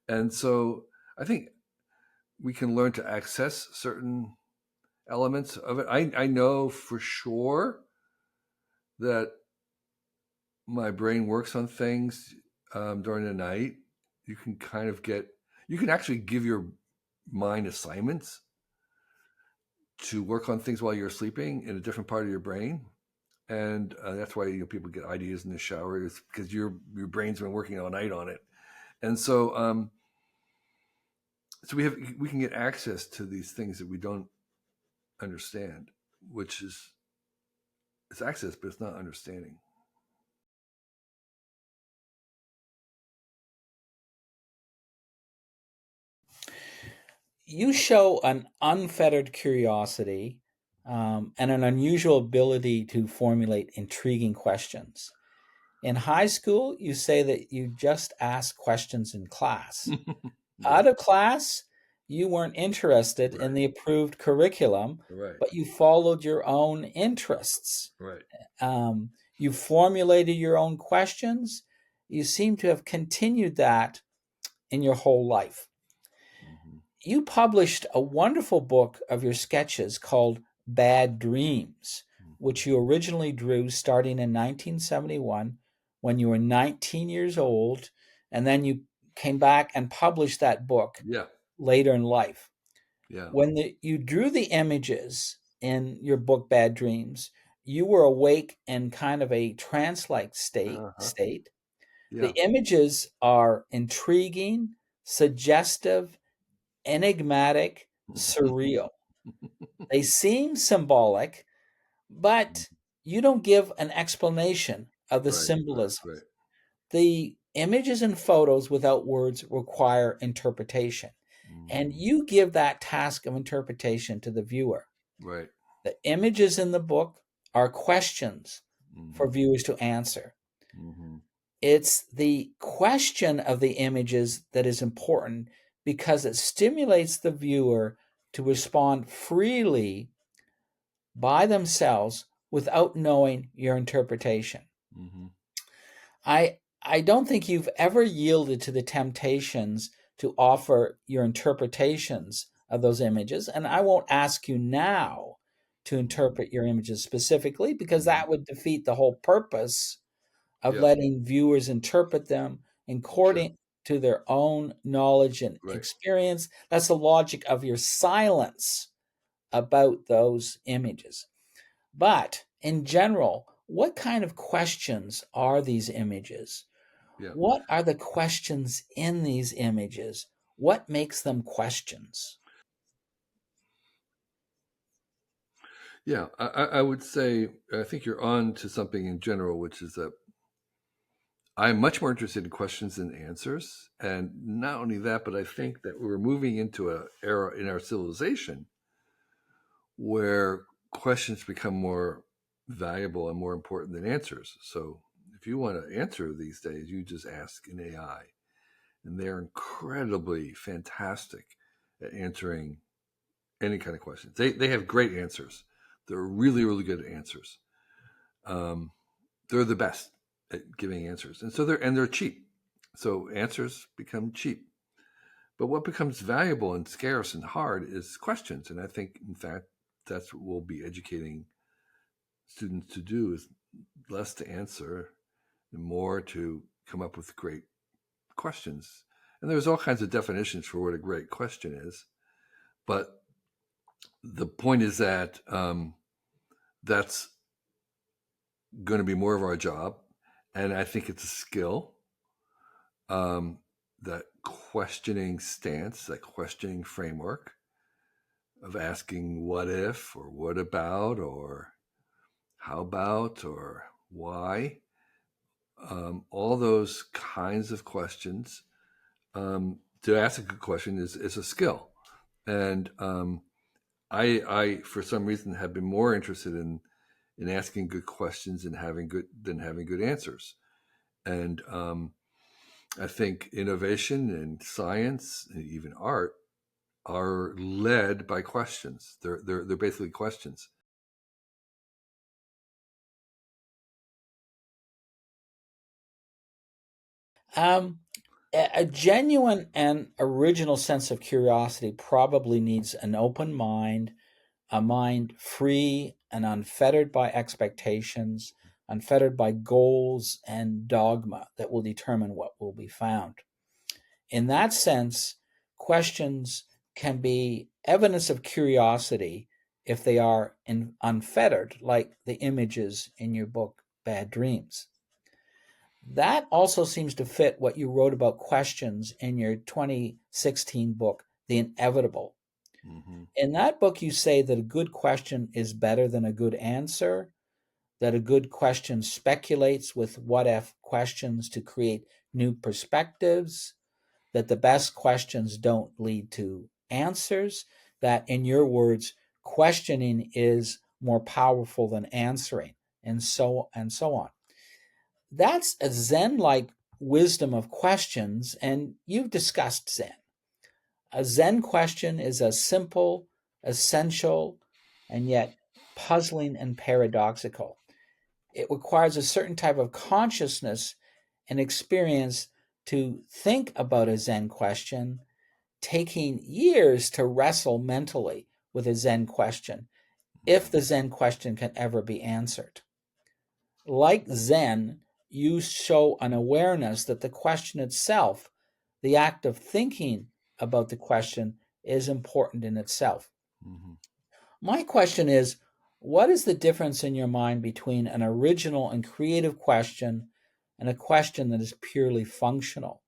And so I think we can learn to access certain elements of it. I know for sure that my brain works on things during the night. You can kind of you can actually give your mind assignments to work on things while you're sleeping in a different part of your brain. And that's why people get ideas in the shower, is because your brain's been working all night on it. And so we can get access to these things that we don't understand, which is it's access, but it's not understanding. You show an unfettered curiosity and an unusual ability to formulate intriguing questions. In high school, you say that you just ask questions in class. Right, Out of class, you weren't interested in right, the approved curriculum, right, but you followed your own interests. right. You formulated your own questions. You seem to have continued that in your whole life. Mm-hmm. You published a wonderful book of your sketches called Bad Dreams, Mm-hmm. which you originally drew starting in 1971 when you were 19 years old, and then you came back and published that book Yeah, later in life. yeah. When you drew the images in your book Bad Dreams, you were awake in kind of a trance-like Uh-huh. state. The Yeah. images are intriguing, suggestive, enigmatic, surreal. They seem symbolic, but you don't give an explanation of the Right, right, symbolism. right. The images and photos without words require interpretation, and Mm-hmm. you give that task of interpretation to the viewer. Right. The images in the book are questions for Mm-hmm. viewers to answer. Mm-hmm. It's the question of the images that is important because it stimulates the viewer to respond freely by themselves without knowing your interpretation. Mm-hmm. I don't think you've ever yielded to the temptations to offer your interpretations of those images, and I won't ask you now to Mm-hmm. interpret your images specifically because Mm-hmm. that would defeat the whole purpose of Yeah, letting viewers interpret them sure. according to their own knowledge and Right. experience. That's the logic of your silence about those images. But in general, what kind of questions are these images? Yeah. What are the questions in these images? What makes them questions? Yeah. I would say I think you're on to something in general, which is that I'm much more interested in questions than answers. And not only that, but I think that we're moving into an era in our civilization where questions become more valuable and more important than answers. So if you want to answer these days, you just ask an AI, and they're incredibly fantastic at answering any kind of questions. They have great answers. They're really, really good at answers. Um, they're the best at giving answers, and so they're cheap. So answers become cheap. But what becomes valuable and scarce and hard is questions. And I think, in fact, that's what we'll be educating students to do, is less to answer and more to come up with great questions. And there's all kinds of definitions for what a great question is. But the point is that that's going to be more of our job. And I think it's a skill, um, that questioning stance, that questioning framework of asking what if or what about or how about or why. All those kinds of questions. To ask a good question is a skill. And for some reason, have been more interested in asking good questions and having good answers. And I think innovation and science and even art are led by questions. They're basically questions. Um, A genuine and original sense of curiosity probably needs an open mind, a mind free and unfettered by expectations, unfettered by goals and dogma that will determine what will be found. In that sense, questions can be evidence of curiosity if they are unfettered, like the images in your book, Bad Dreams. That also seems to fit what you wrote about questions in your 2016 book, The Inevitable. Mm-hmm. In that book, you say that a good question is better than a good answer, that a good question speculates with what if questions to create new perspectives, that the best questions don't lead to answers, that, in your words, questioning is more powerful than answering, and so on. That's a Zen-like wisdom of questions, and you've discussed Zen. A Zen question is a simple, essential, and yet puzzling and paradoxical. It requires a certain type of consciousness and experience to think about a Zen question, taking years to wrestle mentally with a Zen question, if the Zen question can ever be answered. Like Zen, you show an awareness that the question itself, the act of thinking about the question, is important in itself. Mm-hmm. My question is, what is the difference in your mind between an original and creative question and a question that is purely functional?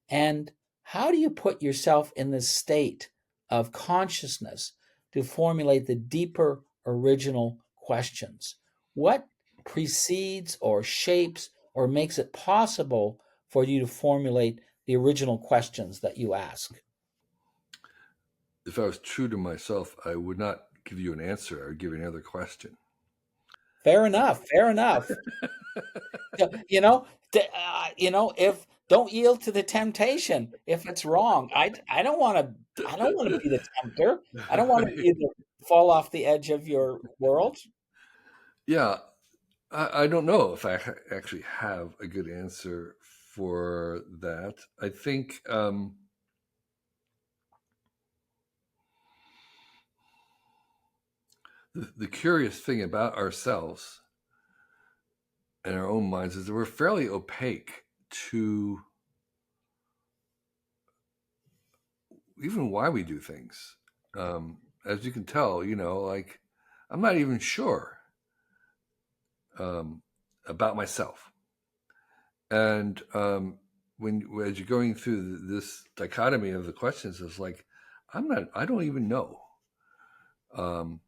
And how do you put yourself in this state of consciousness to formulate the deeper original questions? What precedes or shapes or makes it possible for you to formulate the original questions that you ask? If I was true to myself, I would not give you an answer. I would give you another question. Fair enough. Fair enough. You know, if don't yield to the temptation if it's wrong. I don't want to. I don't want to be the tempter. I don't want you to fall off the edge of your world. Yeah, I don't know if I actually have a good answer for that. I think the curious thing about ourselves and our own minds is that we're fairly opaque to even why we do things. As you can tell, like I'm not even sure um, about myself. And when as you're going through this dichotomy of the questions, it's like I don't even know. Um,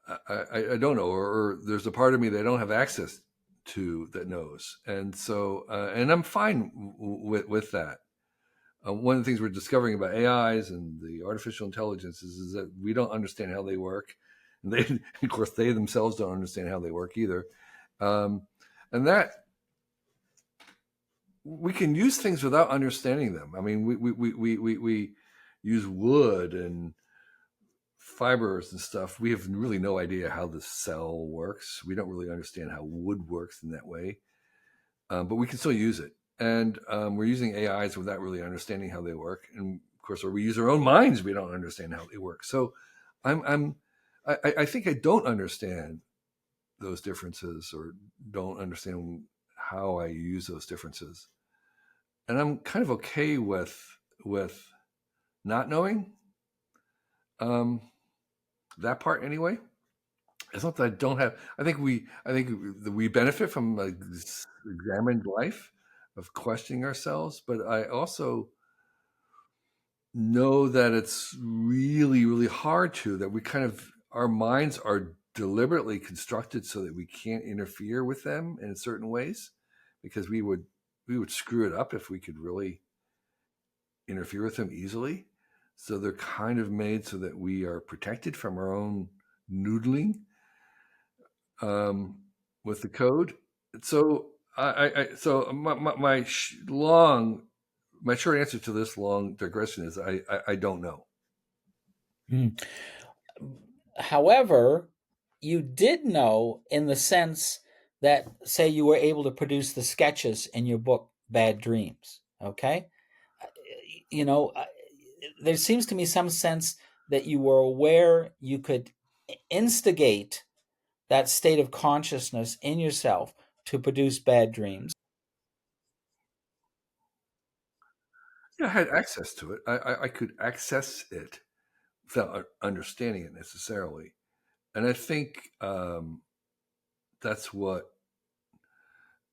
I don't know, or there's a part of me that I don't have access to that knows, and so and I'm fine with that. One of the things we're discovering about AIs and the artificial intelligences is that we don't understand how they work, and they, of course, they themselves don't understand how they work either, and that we can use things without understanding them. I mean, we use wood and fibers and stuff. We have really no idea how the cell works. We don't really understand how wood works in that way, but we can still use it. And we're using AIs without really understanding how they work. And of course, or we use our own minds. We don't understand how they work. So, I'm I think I don't understand those differences or don't understand how I use those differences. And I'm kind of okay with not knowing um, that part anyway. It's not that I don't have. I think we benefit from like this examined life of questioning ourselves, but I also know that it's really really hard to that we kind of our minds are deliberately constructed so that we can't interfere with them in certain ways because we would screw it up if we could really interfere with them easily. So they're kind of made so that we are protected from our own noodling um, with the code. So so my short answer to this long digression is I don't know. Hmm. However, you did know in the sense that, say, you were able to produce the sketches in your book, Bad Dreams. Okay, you know, there seems to me some sense that you were aware you could instigate that state of consciousness in yourself to produce bad dreams. Yeah, I had access to it. I could access it without understanding it necessarily. And I think that's what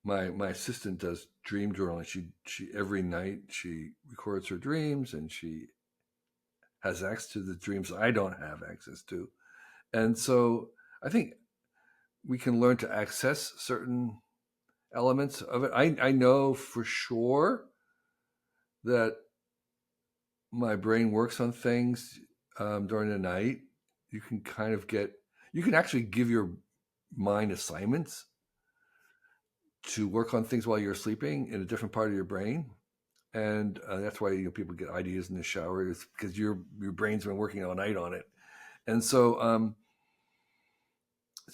my assistant does dream journaling. She every night she records her dreams and she has access to the dreams I don't have access to. And so I think we can learn to access certain elements of it. I know for sure that my brain works on things during the night. You can kind of get, you can actually give your mind assignments to work on things while you're sleeping in a different part of your brain. And that's why people get ideas in the shower, is because your brain's been working all night on it. And so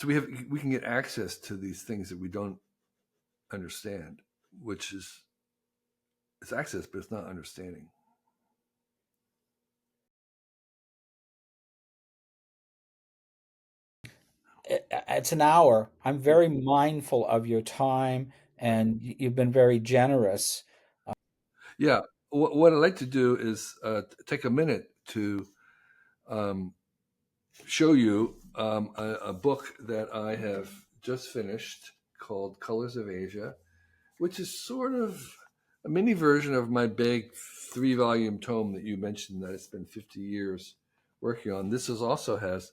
we can get access to these things that we don't understand, which is it's access, but it's not understanding. It's an hour. I'm very mindful of your time, and you've been very generous. Yeah. What I'd like to do is take a minute to um, show you a book that I have just finished called Colors of Asia, which is sort of a mini version of my big 3 volume tome that you mentioned that I spent 50 years working on. This is also has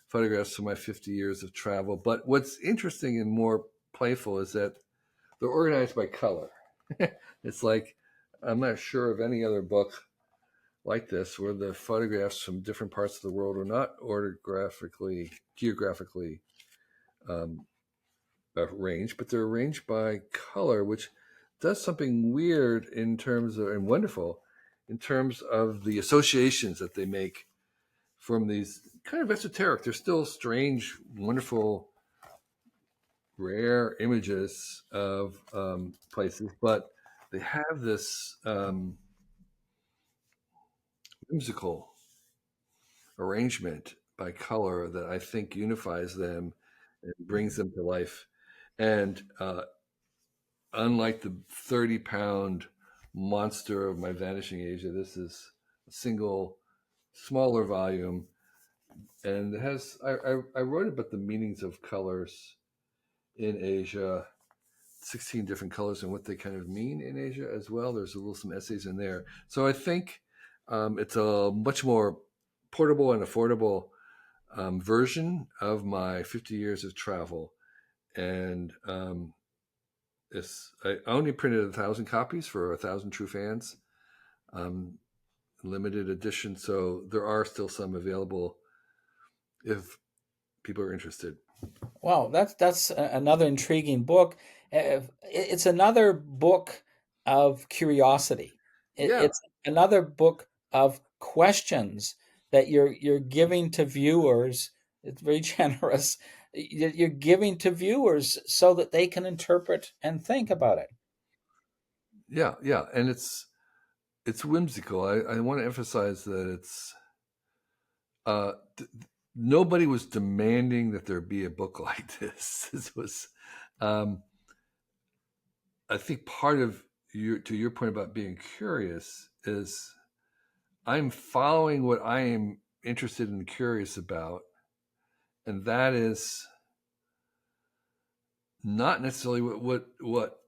photographs of my 50 years of travel. But what's interesting and more playful is that they're organized by color. It's like, I'm not sure of any other book like this where the photographs from different parts of the world are not geographically um, arranged, but they're arranged by color, which does something weird in terms of, and wonderful in terms of the associations that they make from these kind of esoteric. They're still strange, wonderful, rare images of places, but they have this whimsical arrangement by color that I think unifies them and brings them to life. And unlike the 30-pound monster of my Vanishing Asia, this is a single, smaller volume. And it has, I wrote about the meanings of colors in Asia, 16 different colors and what they kind of mean in Asia as well. There's a little some essays in there. So I think it's a much more portable and affordable version of my 50 years of travel. And I only printed 1,000 copies for 1,000 true fans, um, limited edition. So there are still some available if people are interested. Well, that's another intriguing book. It's another book of curiosity. Yeah, It's another book of questions that you're giving to viewers. It's very generous. You're giving to viewers so that they can interpret and think about it. yeah, yeah. And it's whimsical. I want to emphasize that it's uh, th- nobody was demanding that there be a book like this. This was, um, I think, part of your point about being curious is I'm following what I am interested and curious about, and that is not necessarily what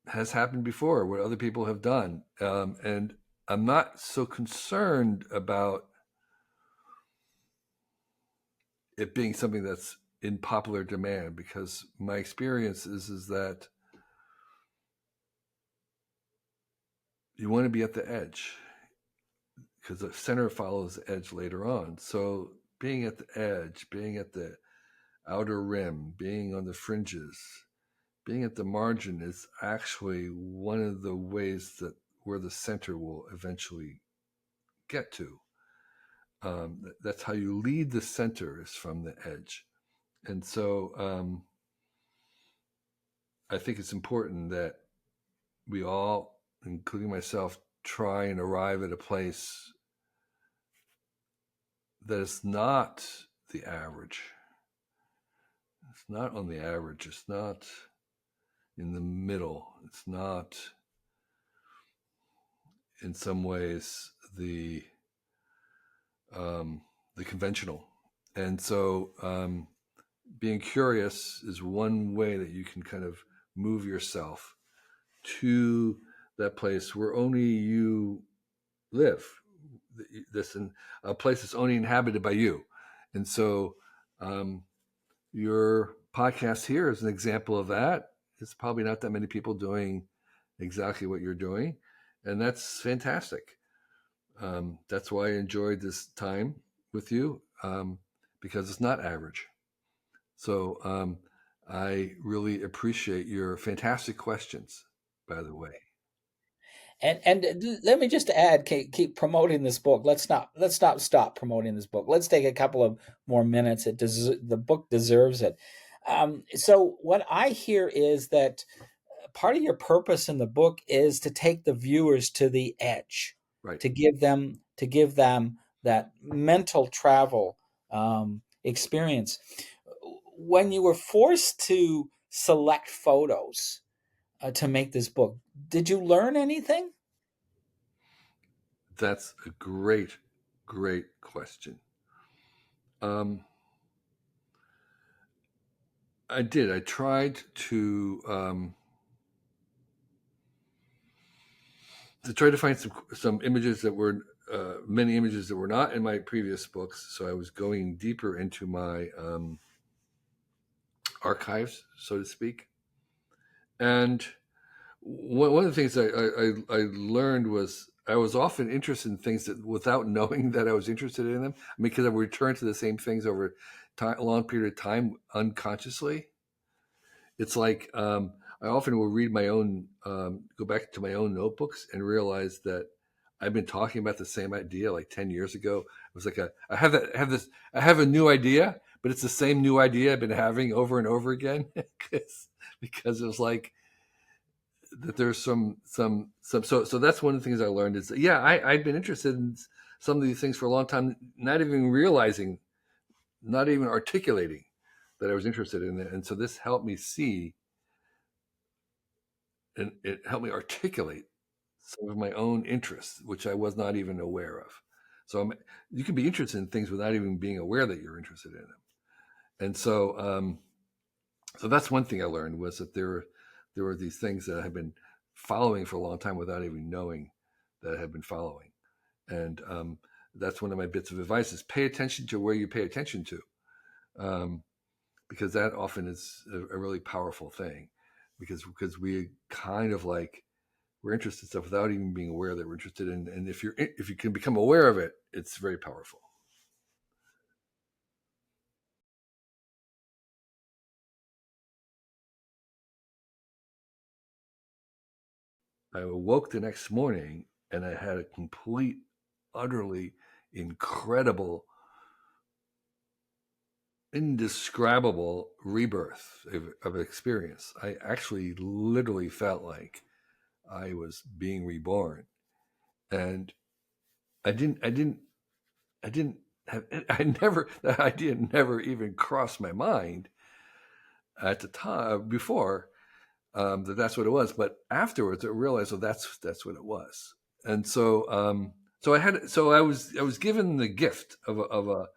has happened before, what other people have done, and I'm not so concerned about it being something that's in popular demand because my experience is that you want to be at the edge because the center follows the edge later on. So being at the edge, being at the outer rim, being on the fringes, being at the margin is actually one of the ways that where the center will eventually get to. That's how you lead the center is from the edge. And so I think it's important that we all including myself, try and arrive at a place that is not the average. It's not on the average. It's not in the middle. It's not, in some ways, the conventional. And so, being curious is one way that you can kind of move yourself to that place where only you live. This in a place that's only inhabited by you. And so, your podcast here is an example of that. It's probably not that many people doing exactly what you're doing, and that's fantastic. That's why I enjoyed this time with you, because it's not average. So, I really appreciate your fantastic questions, by the way. And let me just add, keep promoting this book. Let's not stop promoting this book. Let's take a couple of more minutes. The book deserves it. So what I hear is that part of your purpose in the book is to take the viewers to the edge, Right. to give them that mental travel experience. When you were forced to select photos to make this book, did you learn anything? That's a great, great question. Um, I did. I tried to try to find some images that were many images that were not in my previous books. So I was going deeper into my archives, so to speak. And one of the things I learned was I was often interested in things that without knowing that I was interested in them. I mean, because I would return to the same things over a long period of time unconsciously. It's like, I often will read my own, go back to my own notebooks and realize that I've been talking about the same idea like 10 years ago. It was like I have a new idea, but it's the same new idea I've been having over and over again. Because it was like that there's so that's one of the things I learned is that, yeah, I've been interested in some of these things for a long time, not even realizing, not even articulating that I was interested in it. And so this helped me see, and it helped me articulate some of my own interests, which I was not even aware of. So you can be interested in things without even being aware that you're interested in them. And so, so that's one thing I learned, was that there were these things that I had been following for a long time without even knowing that I had been following. And that's one of my bits of advice: is pay attention to where you pay attention to, um, because that often is a really powerful thing. Because we kind of like, we're interested in stuff without even being aware that we're interested in. And if you can become aware of it, it's very powerful. I awoke the next morning and I had a complete, utterly incredible, indescribable rebirth of experience. I actually literally felt like I was being reborn. And I didn't have, I never, that idea never even crossed my mind at the time before, that that's what it was. But afterwards, I realized, oh, that's what it was. And so, I was given the gift of a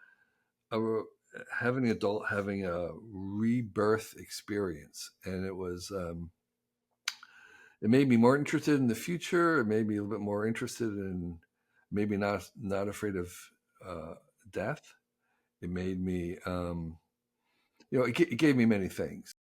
having an adult having a rebirth experience, and it made me more interested in the future. It made me a little bit more interested in, maybe not afraid of uh, death. It made me, it gave me many things.